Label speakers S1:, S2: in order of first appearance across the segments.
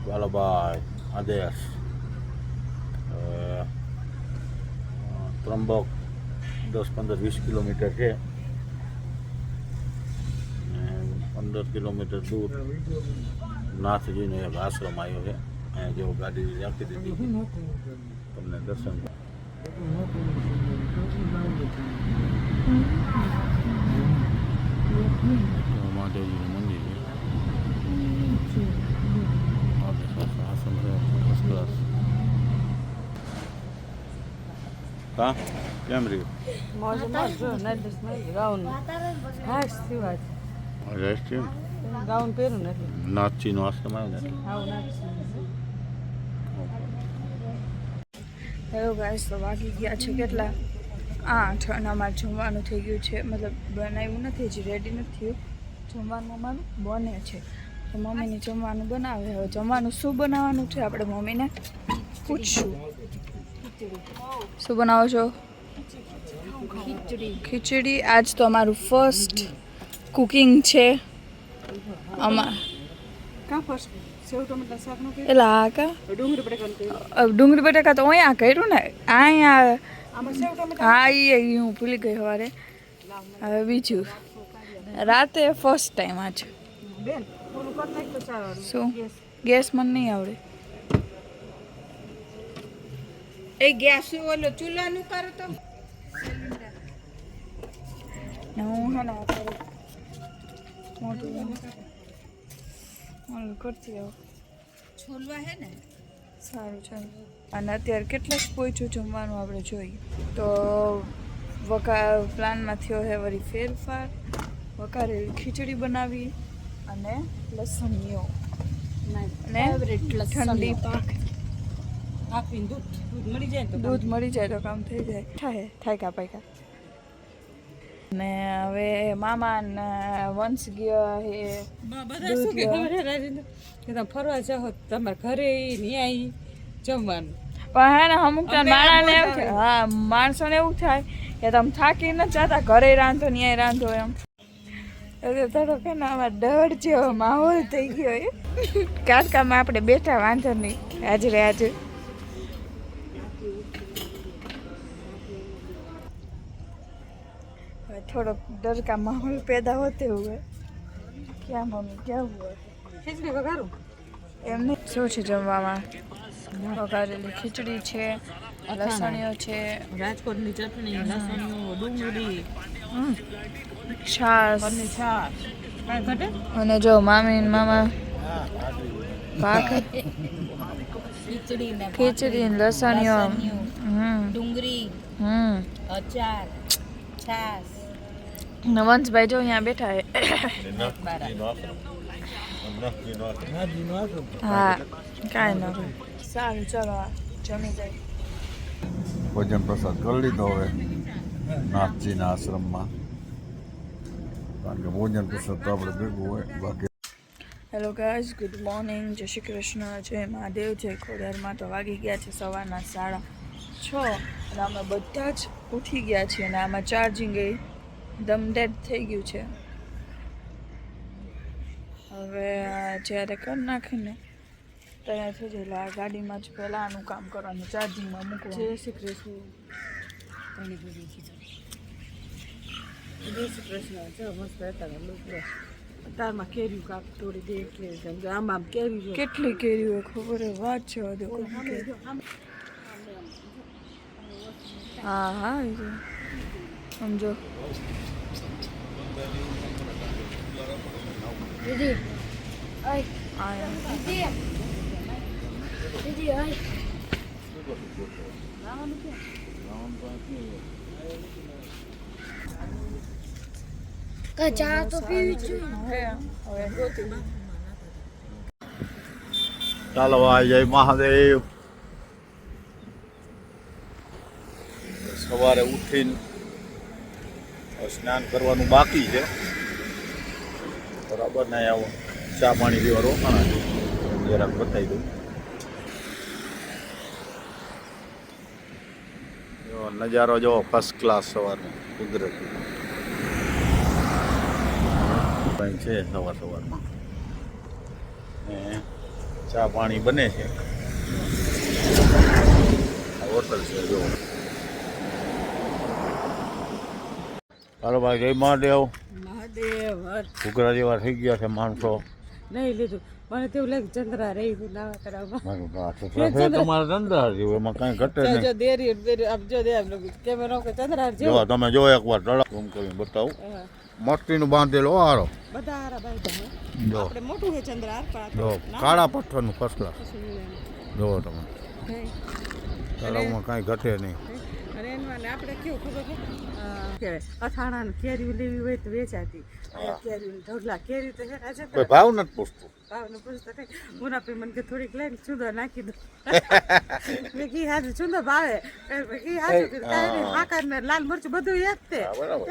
S1: વાલાભાઈ આદેશ ત્રંબક 10-15-20 કિલોમીટર છે. 15 કિલોમીટર દૂર નાથજીનો એક આશ્રમ આવ્યો છે. અહીંયા જેવો ગાડી રાખી દીધી તમને દર્શન મહાદેવજીનું મંદિર છે. આશ્રમ છે ફર્સ્ટ ક્લાસ. હા કેમ રહ્યું?
S2: ગાઉન પહેરું નથી.
S1: નાથજીનો આશ્રમ આવ્યો ને.
S2: હેલો ગાઈસ, તો વાગી ગયા છે કેટલા 8 અને અમારે જમવાનું થઈ ગયું છે. મતલબ બનાવ્યું નથી, હજી રેડી નથી થયું. જમવાનું અમારું બને છે, તો મમ્મીને જમવાનું બનાવે. હવે જમવાનું શું બનાવવાનું છે આપણે મમ્મીને પૂછશું. શું બનાવો છો? ખીચડી. આજ તો અમારું ફર્સ્ટ કુકિંગ છે. એલા કા ડુંગળી બટાકા તો અહીંયા કર્યું ને, અહીંયા હા એ હું ભૂલી ગઈ સવારે. હવે બીજું રાતે ફર્સ્ટ ટાઈમ આજ. શું ગેસ મને નહીં આવડે.
S3: એ ગેસ ઓલો ચૂલાનું કરો તો
S2: હું હે ને મોટું કરતી આવું
S3: છોલવા હે ને.
S2: સારું છે. અને અત્યારે કેટલાક પહોંચ્યું જમવાનું આપણે જોઈએ તો પ્લાનમાં થયો છે વળી ફેરફાર. વઘારેલી ખીચડી બનાવી અને લસણીઓ અને ઠંડી પાક. દૂધ મળી જાય તો કામ થઈ જાય. થાય કા પાયકા. ને હવે મામા ને વંશ ગયા હે
S3: ફરવા જાઓ તમારે ઘરે ન્યાય જમવાનું.
S2: પણ હે ને અમુક માણસને એવું થાય, હા માણસોને એવું થાય કે તમે થાકી ન જતા, ઘરે રાંધો ન્યાય રાંધો એમ. એટલે થોડોક ને આમાં ડર જેવો માહોલ થઈ ગયો એ. કાટકામાં આપણે બેઠા વાંધો નહીં હાજરે હાજર. थोड़ा डर का माहौल पैदा होते हुए क्या मम्मी क्या हुआ?
S3: ખીચડી વઘારું
S2: એમને શું છે જમવામાં? વઘારેલી ખીચડી છે, લસણીઓ છે,
S3: રાજકોટની ચટણી, લસણીઓ, ડુંગળી,
S2: છાશ
S3: કાંઈ ઘટે.
S2: અને જો મામી ને મામા ખીચડી ને લસણીઓ,
S3: ડુંગળી, અચાર, છાશ.
S2: ને વંશભાઈ જો અહીંયા બેઠા હે. હા કાંઈ ન સારું. ચલો જમી જાય.
S1: ભોજન પ્રસાદ કરી લીધો હવે નાથજીના આશ્રમમાં, કારણ કે ભોજન પ્રસાદ તો આપણે ભેગું હોય. બાકી
S2: હેલો ગાઈઝ, ગુડ મોર્નિંગ, જય શ્રી કૃષ્ણ, જય મહાદેવ, જય ખોડિયારમાં. તો વાગી ગયા છે સવારના 6:30 અને અમે બધા જ ઉઠી ગયા છીએ અને આમાં ચાર્જિંગ એ દમ ડેડ થઈ ગયું છે. હવે જ્યારે કરી નાખીને તૈયાર થઈ જાય એટલે આ ગાડીમાં જ પહેલાં આનું કામ કરવાનું, ચાર્જિંગમાં મૂકવાનું. જય શ્રી કૃષ્ણ.
S3: જય શ્રી કૃષ્ણ. જો મસ્ત હતા તારમાં કેરીયું કાપ થોડી દે એટલે સમજો. આમ કેરી
S2: કેટલી કેરી હોય ખબર હોય? વાત છે બધું. હા હા સમજો.
S4: દીદી દીદી ચા તો પીવી જોઈએ.
S1: ચાલો આ જય મહાદેવ. સવારે ઉઠીને સ્નાન કરવાનું બાકી છે. બરાબર ને આવો ચા પાણી પીવા રોકાણા છે. જરાક બતાવી દઉં. નજારો જો ફર્સ્ટ ક્લાસ સવારનો કુદરતી કંઈ છે સવારમાં. ચા પાણી બને છે. આ હોટલ છે જો. હાલો ભાઈ, જય મહાદેવ.
S3: મહાદેવ
S1: ઘૂઘરા જેવા થઈ ગયા છે માણસો.
S3: નહીં લીધું, મને તેવું લાગે ચંદ્રા રહી નાવા કરાવવા.
S1: મારું તમારા ધંધા જેવું, એમાં કાંઈ ઘટે નહીં.
S3: જો દેરી આપ જો દે કેમેરા કે ચંદ્રા
S1: જો
S3: જેવો
S1: તમે જો એકવાર તળાવ ઝૂમ કરીને બતાવું. મસ્તીનું બાંધેલો હારો
S3: બધા હારા બાઈ
S1: જો.
S3: આપણે મોટું છે ચંદ્રા
S1: જો કાળા પથ્થરનું ફર્સ્ટ ક્લાસ. જુઓ તમે તળાવમાં કાંઈ ઘટે નહીં.
S3: અને એમાં આપણે કેવું ખબર છે અથાણા ને કેરી લેવી હોય તો વેચાતી કેરી ઢોલા કેરી તો આજે
S1: કોઈ ભાવ નથી પૂછતું.
S3: ભાવને પૂછતા કઈ મુનાફી મને કે થોડીક લઈને ચૂંદો નાખી દો મેં કી હાજુ ચૂંદો ભાવે કી હાજુ કાંઈ નહીં હાકર ને લાલ મરચું બધું એક તે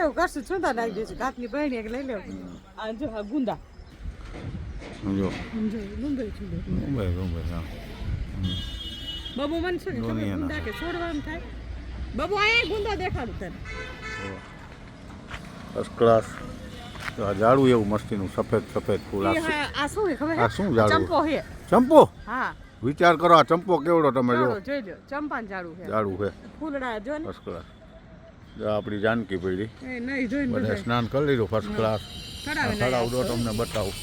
S3: એવું કરશું ચૂંદો નાખી દઈશું ઘાતની બહેણી એક લઈ લેવું આ જો આ ગુંદા
S1: જો
S3: મુંબઈ ચૂંદો
S1: મુંબઈ હા.
S3: બાબુ મને શું કે ખબર ગુંદા કે છોડવાનું થાય બાબુ અહીંયા ગુંદો દેખાડું તને
S1: ફર્સ્ટ ક્લાસ. આ ઝાડું એવું મસ્તીનું સફેદ સફેદ ફૂલ.
S3: આ શું છે ખબર
S1: આ શું ઝાડું?
S3: ચંપો છે
S1: ચંપો.
S3: હા
S1: વિચાર કરો આ ચંપો કેવડો તમે જો.
S3: જોઈ લો ચંપાનું ઝાડું છે
S1: ઝાડું છે
S3: ફૂલડા જો ને
S1: ફર્સ્ટ ક્લાસ. જો આપણી જાનકી પડી
S3: એ નહીં જોઈને
S1: બધા
S3: બધા
S1: સ્નાન કરી લીધું ફર્સ્ટ ક્લાસ.
S3: ચડાવે નહીં
S1: તળાવ દો તમને બતાવું.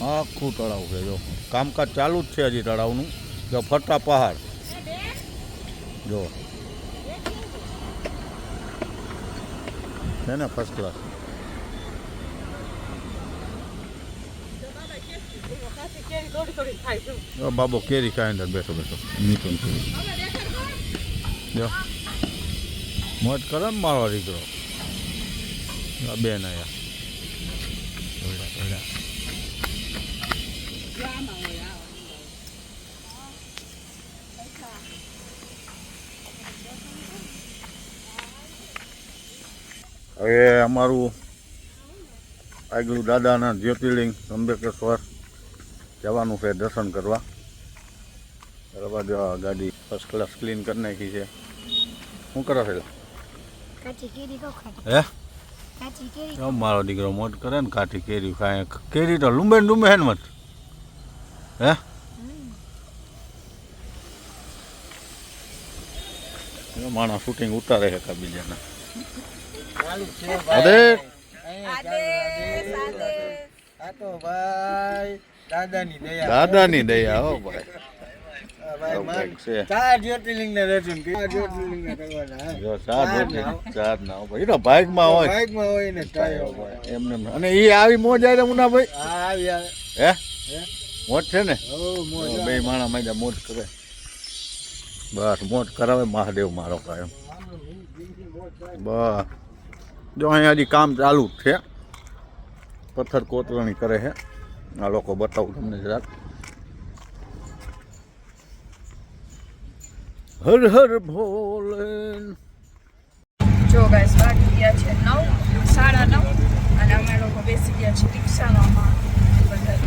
S1: આખું તળાવ છે જો. કામકાજ ચાલુ જ છે હજી તળાવનું. જો ફરતા પહાડ જો છે ને ફર્સ્ટ ક્લાસ.
S3: કેરી થોડી થોડી ખાય છે
S1: જો બાબો કેરી ખાય અંદર બેઠો બેઠો નીકળ જો મોજ કરે ને મારો દીકરો. આ બેન આયા ઓલા ઓલા. હવે અમારું આગલું દાદાના જ્યોતિર્લિંગ ત્રંબકેશ્વર જવાનું છે દર્શન કરવા. બરાબર જો આ ગાડી ફર્સ્ટ ક્લાસ ક્લીન કરી નાખી છે. શું કરો છો?
S4: કાચી કેરી તો ખાટી
S1: હે
S4: કાચી કેરી
S1: જો મારો દીકરો મોટ કરે ને કાઠી કેરી ખાય. કેરી તો લૂંબે ને ડૂંબે હે ને મત હે. માણસ શૂટિંગ ઉતારે છે બીજાના. અરે દાદાની દયા હો ભાઈ.
S5: ચાર જ્યોતિર્લિંગ ને દર્શન
S1: ચાર ના ભાઈ તો બાઇકમાં હોય
S5: બાઇકમાં હોય ને
S1: એમને અને એ આવી મોજ આવે મુના ભાઈ. હે મોજ છે ને બે માણા માજા મોજ કરે. બસ મોજ કરાવે મહાદેવ મારો કાયમ. બસ જો અહીંયા હજી કામ ચાલુ જ છે. પથ્થર કોતરણી કરે છે આ લોકો. બતાવું તમને જરાક. હર હર ભોલે.
S2: જો ગાઈસ વાગી ગયા છે 9, 9:30 અને અમે લોકો બેસી ગયા છીએ રિક્ષામાં. બધા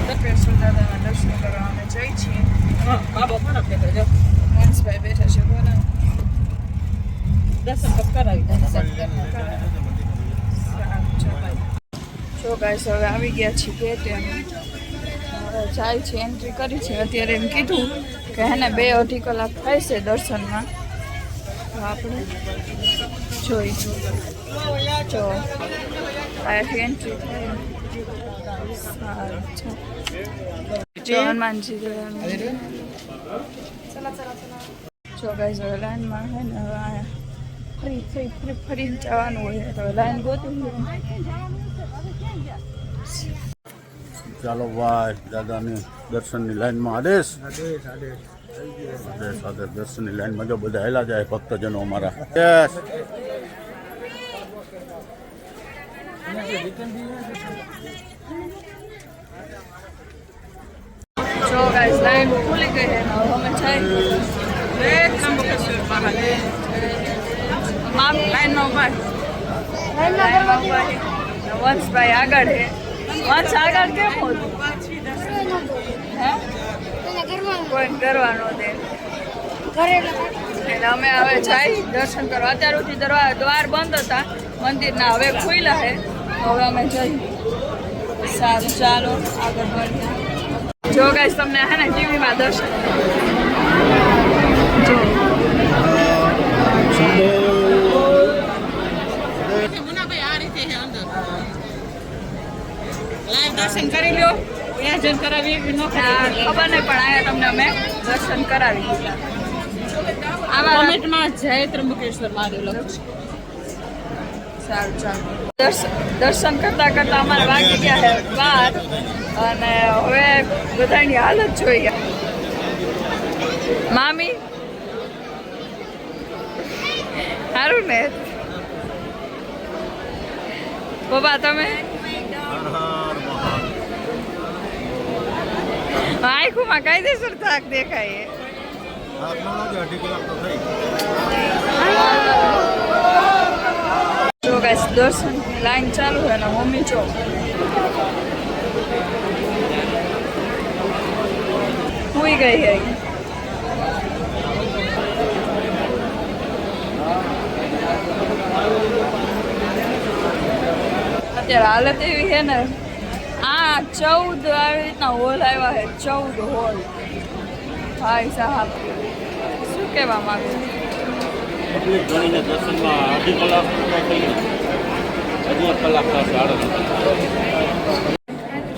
S2: દત્તેશ્વર દાદાના દર્શન કરવા અમે જઈ છીએ.
S3: બાબો કોણ બેઠો જો
S2: હંસભાઈ બેઠા છે બોલો
S3: દર્શન તો કરાવી
S2: જો ગાઈસ હવે આવી ગયા છીએ ગેટે અને જાય છે એન્ટ્રી કરી છે. અત્યારે એમ કીધું કે હે ને 2-2.5 કલાક થાય છે દર્શનમાં. તો આપણે જોઈ જો અહીંયાથી એન્ટ્રી થાય. સારું છે હનુમાનજી જો ગાઈસ હવે લાઈનમાં હે ને હવે અહીંયા ફરી જવાનું હોય તો લાઈન ગોતી.
S1: ચાલો ભાઈ દાદાની દર્શનની લાઈનમાં આદેશ આદેશ દર્શનની લાઈનમાં જો બધા હેલા જાય ભક્તજનો અમારા. યસ
S2: જો ગાઈસ લાઈન ખુલી ગઈ છે. હવે અમે જઈ
S3: ત્રંબકેશ્વર મહાદેવ
S2: મામ લાઈનમાં ઉભા વંશભાઈ આગળ છે. વંશ આગળ કેમ હોતું હે કોઈ કરવાનો દે એટલે અમે હવે જાય દર્શન કરવા. અત્યાર સુધી દ્વાર બંધ હતા મંદિરના, હવે ખુલ્યા છે. હવે અમે જઈએ સારું ચાલો આગળ મળીએ. જો ગાઈસ તમને હે ને ટીવીમાં દર્શન જો
S3: મુનાભાઈ આ રીતે છે અંદર લાઈવ દર્શન કરી લ્યો ત્યાં જન કરાવી કે ન કરાવી
S2: ખબર નહીં પણ આયા તમને અમે દર્શન કરાવી દીધા. આવા
S3: કોમેન્ટમાં જય ત્રંબકેશ્વર મહાદેવ લખજો.
S2: સારું ચાલો દર્શન કરતા કરતા અમારે વાગી ગયા છે 12 અને હવે બધાની હાલત જોઈએ. મામી સારું ને પપ્પા તમે આંખોમાં કાયદેસર થાક દેખાય. જો ગાઈસ દર્શન લાઈન ચાલુ છે ને મમ્મી જો હુઈ ગઈ છે. અત્યારે હાલત એવી છે ને આ 14 આવી રીતના હોલ આવ્યા છે 14 હોલ. ભાઈ સાહેબ શું કહેવા માંગુ
S1: તકલીફ ગણીને દર્શનમાં અડધી કલાક થઈ ગઈ. હજી 1 કલાક થશે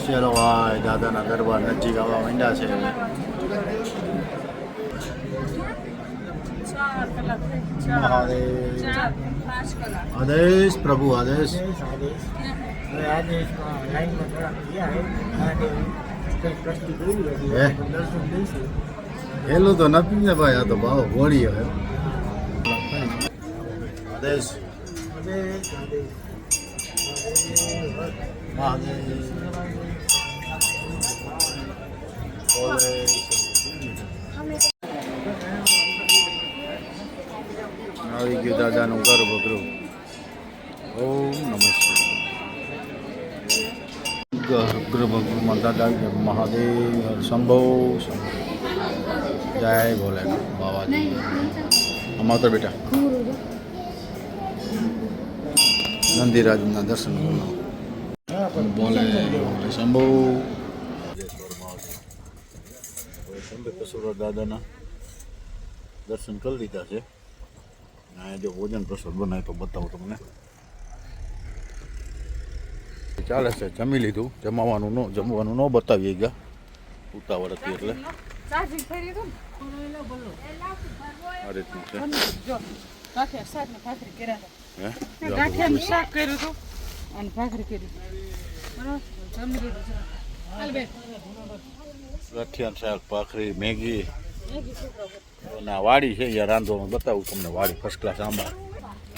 S1: ચલો ભાઈ દાદાના દરબાર નજીક આવવા માંડ્યા છે. આદેશ પ્રભુ આદેશ. હેલું તો નથી ને ભાઈ, આ તો ભાવ ઘોડી હવે. આદેશ આવી ગયું દાદાનું ઘર બગડું. ઓમ નમઃ ગૃહમાં દાદા મહાદેવ શંભો જય ભોલે બાબાજી. આમાં તો બેટા નંદીરાજના દર્શન કરો. બોલે શંભો. શંભેશ્વર દાદાના દર્શન કરી લીધા છે. જો ભોજન પ્રસાદ બનાવે તો બતાવું તમને. ચાલે છે, જમી લીધું. જમવાનું ન બતાવીએ ગયા, ઉતાવળ હતી એટલે
S3: ચાર્જિંગ થઈ ગયું
S1: આ રીતનું છે.
S3: જો ગાંઠિયા શાક ને ભાખરી કર્યા
S1: હે
S3: હતા. ગાંઠિયાનું શાક કર્યું હતું અને ભાખરી કરી. બરાબર જમી લીધું છે. હાલ બેન
S1: ગાંઠિયા શાક ભાખરી મેગી અને આ વાડી છે અહીંયા રાંધવામાં બતાવું તમને. વાડી ફર્સ્ટ ક્લાસ આંબા.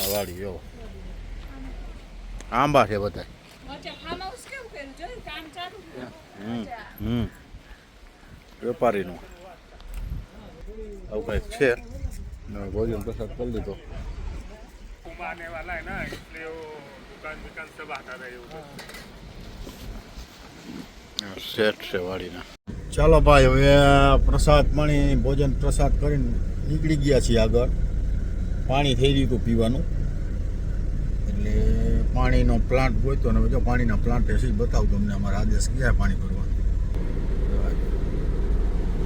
S1: આ વાડી જો આંબા છે બધા. વેપારીનું આવું કંઈક છે. ભોજન પ્રસાદ કરી લીધો. શેઠ છે વાડીના. ચાલો ભાઈ હવે પ્રસાદ પાણી ભોજન પ્રસાદ કરીને નીકળી ગયા છીએ આગળ. પાણી થઈ રહ્યું હતું પીવાનું એટલે પાણીનો પ્લાન્ટ ગોઈતો ને જો પાણીના પ્લાન્ટ છે બતાવું તમને. અમારા આદેશ ગયા પાણી ભરવા.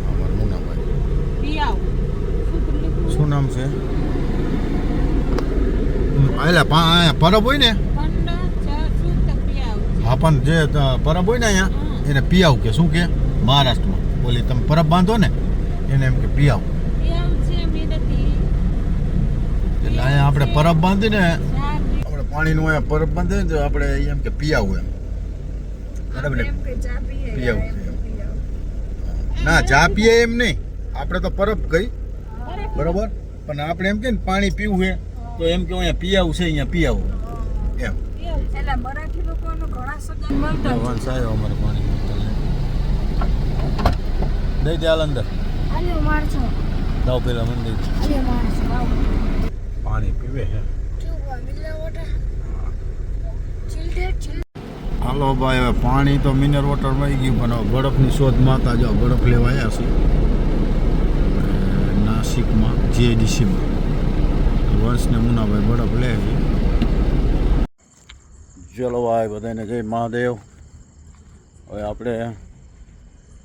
S1: અમારા મુનાભાઈ શું નામ છે? એટલે પરબ હોય ને હા પણ જે પરબ હોય ને અહીંયા એને પિયાવ કે શું કે મહારાષ્ટ્રમાં. બોલી તમે પરબ બાંધો ને એને એમ કે પિયાવ. એટલે અહીંયા આપણે પરબ બાંધીને આપણે પાણીનું અહીંયા પરબ બાંધીને તો આપણે એમ કે પિયાવ એમ. બરાબર ને પિયાવ ના જા પીએ એમ નહીં. આપણે તો પરબ ગઈ બરાબર, પણ આપણે એમ કે ને પાણી પીવું છે તો એમ કે અહીંયા પિયાવ છે, અહીંયા પિયાવ એમ.
S2: એટલે મરાઠી લોકોનો ઘણા શબ્દ મળતા
S1: સાહેબ અમારે પાણી દઈ દે અંદર
S4: અલ્યો મારજો
S1: દાવ પેલા મંદિર
S4: અલ્યો મારજો
S1: પાણી પીવે છે. હાલો ભાઈ હવે પાણી તો મિનરલ વોટર મળી ગયું પણ હવે બરફની શોધમાં હતા. જો બરફ લેવા આવ્યા છે નાસિકમાં જીઆઈડીસીમાં. વર્ષને મુનાભાઈ બરફ લે છે. ચલો ભાઈ બધાને જય મહાદેવ. હવે આપણે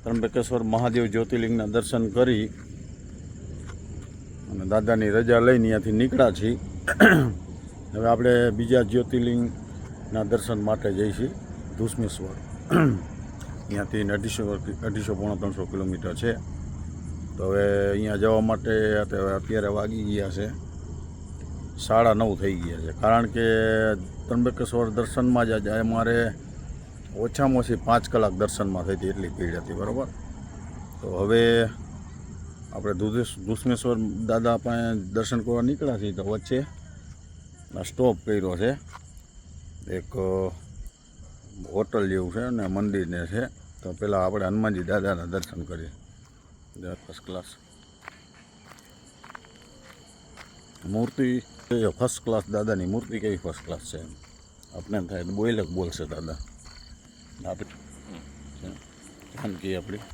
S1: ત્રંબકેશ્વર મહાદેવ જ્યોતિર્લિંગના દર્શન કરી અને દાદાની રજા લઈને ત્યાંથી નીકળ્યા છીએ. હવે આપણે બીજા જ્યોતિર્લિંગના દર્શન માટે જઈશું ધુસ્મેશ્વર. ત્યાંથી 250-300 કિલોમીટર છે. તો હવે અહીંયા જવા માટે અત્યારે વાગી ગયા છે 9:30 થઈ ગયા છે. કારણ કે ત્રંબકેશ્વર દર્શનમાં જ અમારે ઓછામાં ઓછી 5 કલાક દર્શનમાં થઈ હતી, એટલી ભીડ હતી. બરાબર. તો હવે આપણે ધુસ્મેશ્વર દાદા પાસે દર્શન કરવા નીકળ્યા છીએ. તો વચ્ચે સ્ટોપ કર્યો છે, એક હોટલ જેવું છે અને મંદિરને છે. તો પહેલાં આપણે હનુમાનજી દાદાના દર્શન કરીએ. ફર્સ્ટ ક્લાસ મૂર્તિ, ફર્સ્ટ ક્લાસ દાદાની મૂર્તિ કેવી ફર્સ્ટ ક્લાસ છે. આપણે એમ થાય બોલે બોલશે દાદા. આપણે જાનકી આપણી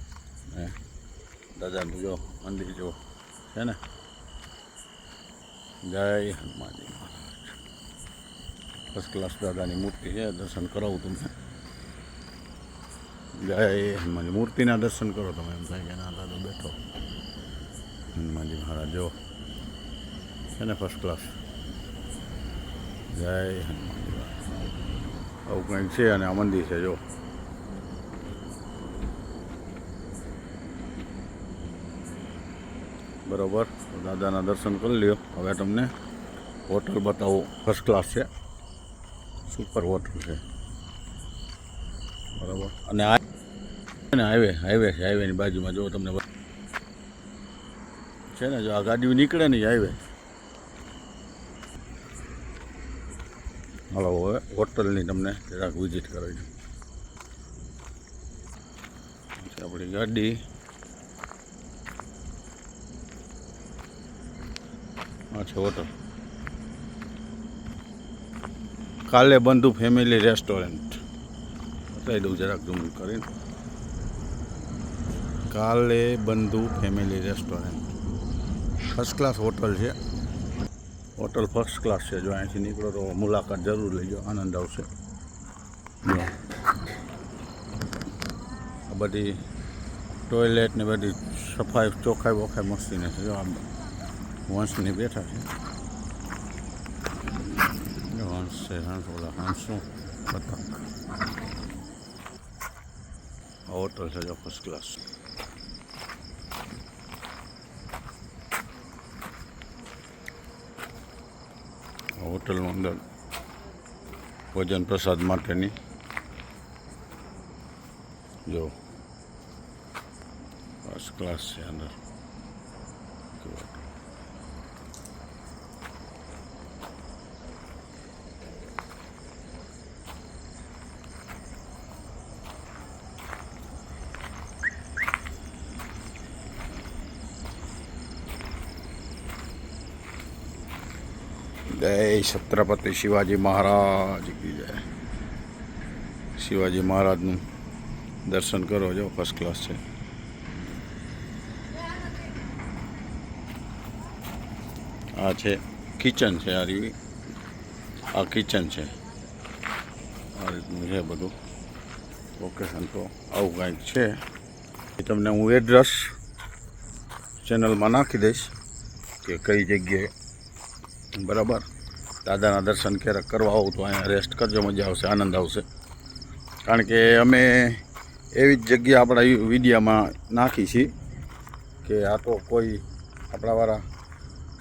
S1: દાદાનું જો મંદિર જો છે ને. જય હનુમાનજી મહારાજ. ફર્સ્ટ ક્લાસ દાદાની મૂર્તિ છે, દર્શન કરાવું તમને. જય હનુમાનજી. મૂર્તિના દર્શન કરો તમે, એમ થાય કે ના દાદો બેઠો. હનુમાનજી મહારાજ જો છે ને ફર્સ્ટ ક્લાસ. જય હનુમાનજી મહારાજ. આવું કંઈક છે અને આ મંદિર છે જો. બરાબર. દાદાના દર્શન કરી લ્યો. હવે તમને હોટલ બતાવું. ફર્સ્ટ ક્લાસ છે, સુપર હોટલ છે. બરાબર. અને આ ને હાઈવે છે. હાઈવેની બાજુમાં જો તમને છે ને, જો આ ગાડીઓ નીકળે ને હાઈવે. હાલો હવે હોટલની તમને જરાક વિઝિટ કરાવી. આપણી ગાડી આ છે હોટલ. કાલે બંધુ ફેમિલી રેસ્ટોરન્ટ બતાવી દઉં જરાક ઝૂમ કરીને. કાલે Bandhu family restaurant first class hotel છે. હોટલ ફર્સ્ટ ક્લાસ છે. જો અહીંથી નીકળો તો મુલાકાત જરૂર લેજો, આનંદ આવશે. આ બધી ટોયલેટ ને બધી સફાઈ ચોખ્ખાઈ બોખાઈ મસ્તીને છે. જો આમ હંસની બેઠા છે. હંસ છે, હંસ ઓલા હંસનું પતંગ. આ હોટલ છે જો ફર્સ્ટ ક્લાસ. હોટલમાં અંદર ભોજન પ્રસાદ માટેની જો ફર્સ્ટ ક્લાસ છે અંદર. જય છત્રપતિ શિવાજી મહારાજ કી જય. શિવાજી મહારાજનું દર્શન કરો. જો ફર્સ્ટ ક્લાસ છે. આ છે કિચન છે. આ કિચન છે. આ રીતનું છે બધું લોકેશન. તો આવું કાંઈક છે. એ તમને હું એડ્રેસ ચેનલમાં નાખી દઈશ કે કઈ જગ્યાએ. બરાબર. દાદાના દર્શન ક્યારેક કરવા આવું તો અહીંયા રેસ્ટ કરજો, મજા આવશે, આનંદ આવશે. કારણ કે અમે એવી જ જગ્યા આપણા વિડીયામાં નાખી છીએ કે આ તો કોઈ આપણાવાળા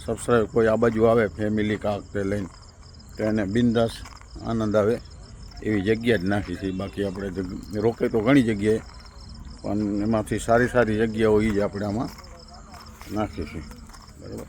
S1: સબસ્ક્રાઈબ કોઈ આ બાજુ આવે ફેમિલી કાંક તે લઈને તો એને બિંદાસ આનંદ આવે એવી જગ્યા જ નાખી છીએ. બાકી આપણે રોકે તો ઘણી જગ્યાએ, પણ એમાંથી સારી સારી જગ્યાઓ એ જ આપણે આમાં નાખી છીએ. બરાબર.